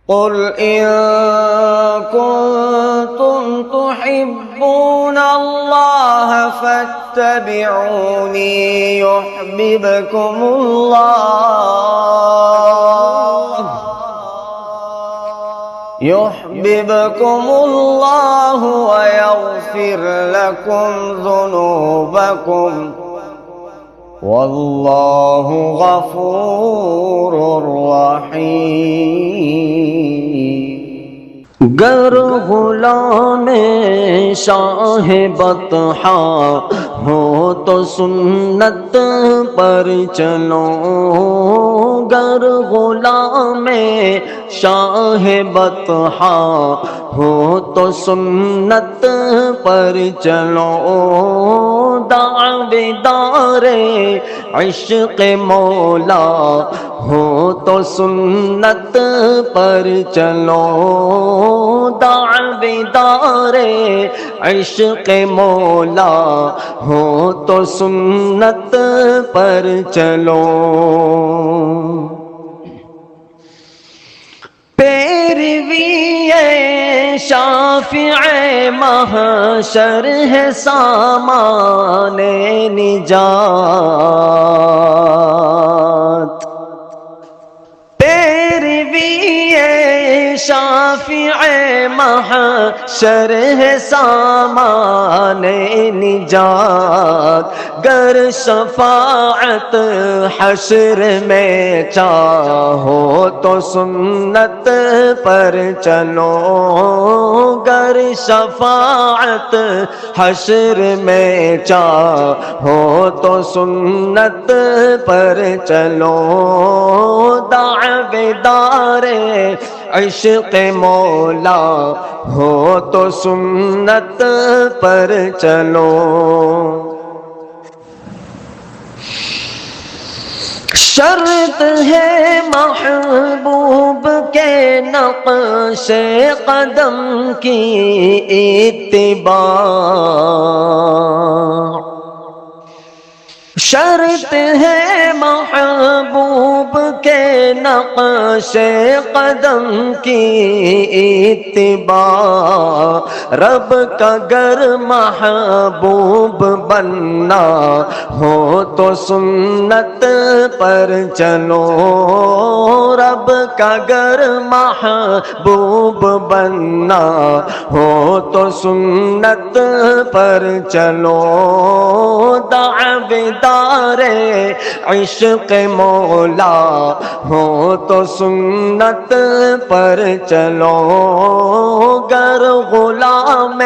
قل إن كنتم تحبون الله فاتبعوني يحببكم الله ويغفر لكم ذنوبكم والله غفور رحيم۔ گر غلام شاہ بطحا ہو تو سنت پر چلو، گر غلام شاہ بطحا ہو تو سنت پر چلو، دعویدار عشق مولا ہو تو سنت پر چلو، دعویدار عشق مولا ہو تو سنت پر چلو۔ پیروی شافع محشر ہے سامان نجات، پیروی شافع محشر ہے سامان نجات، گر شفاعت حشر میں چاہو تو سنت پر چلو، گر شفاعت حشر میں چاہو تو سنت پر چلو، دعویدار عشق مولا ہو تو سنت پر چلو۔ شرط ہے محبوب کے نقش قدم کی اتباع، شرط ہے محبوب کے نقش قدم کی اتباع، رب کا گر محبوب بننا ہو تو سنت پر چلو، رب کا گر محبوب بننا ہو تو سنت پر چلو، دعویدار عشق مولا ہو تو سنت پر چلو، گر غلام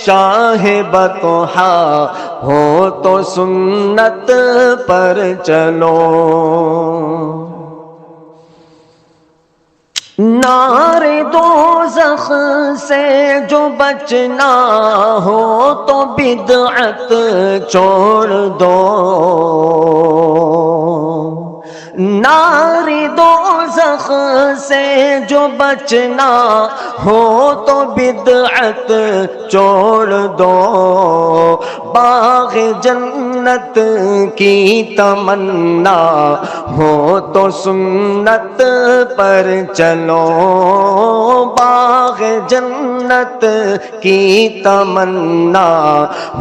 شاہ بطحا ہو تو سنت پر چلو۔ نار دوزخ سے جو بچنا ہو تو بدعت چھوڑ دو، نار دوزخ سے جو بچنا ہو تو بدعت چھوڑ دو، باغ جنت کی تمنا ہو تو سنت پر چلو، باغ جنت کی تمنا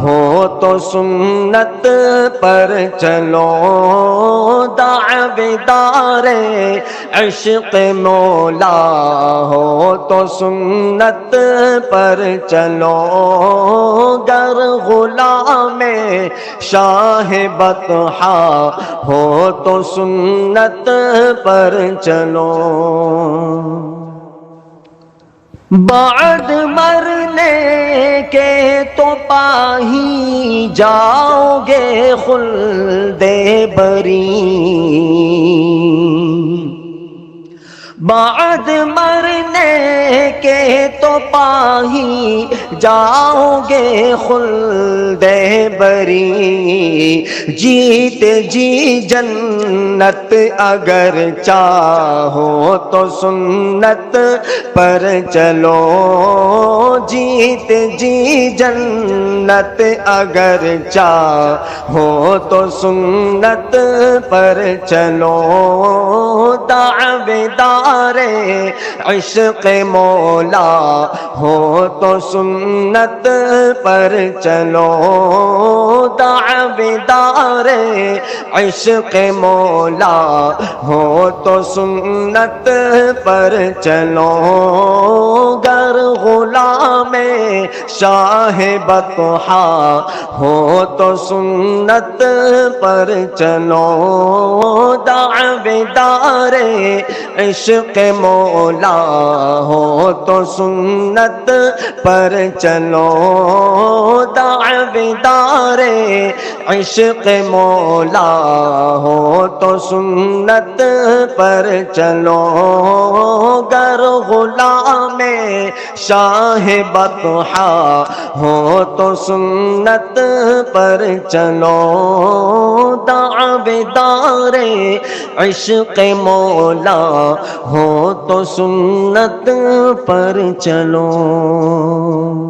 ہو تو سنت پر چلو، دعویدار عشق مولا ہو تو سنت پر چلو، گر غلام شاہ بطحا ہو تو سنت پر چلو۔ بعد مرنے کے تو پا ہی جاؤ گے خلد بری، بعد مرنے کے تو پا ہی جاؤ گے خلد بری، جیت جی جنت اگر چاہو تو سنت پر چلو، جیت جی جنت اگر چاہو تو سنت پر چلو، دعویدار عشق مولا ہو تو سنت پر چلو دعویدار عشق مولا ہو تو سنت پر چلو گر غلام شاہ بطحا ہو تو سنت پر چلو دعویدار عشق مولا ہو تو سنت پر چلو دعویدار عشق مولا ہو تو سنت پر چلو گر غلام شاہ بطحا ہو تو سنت پر چلو دعویدار عشق مولا ہو تو سنت پر چلو.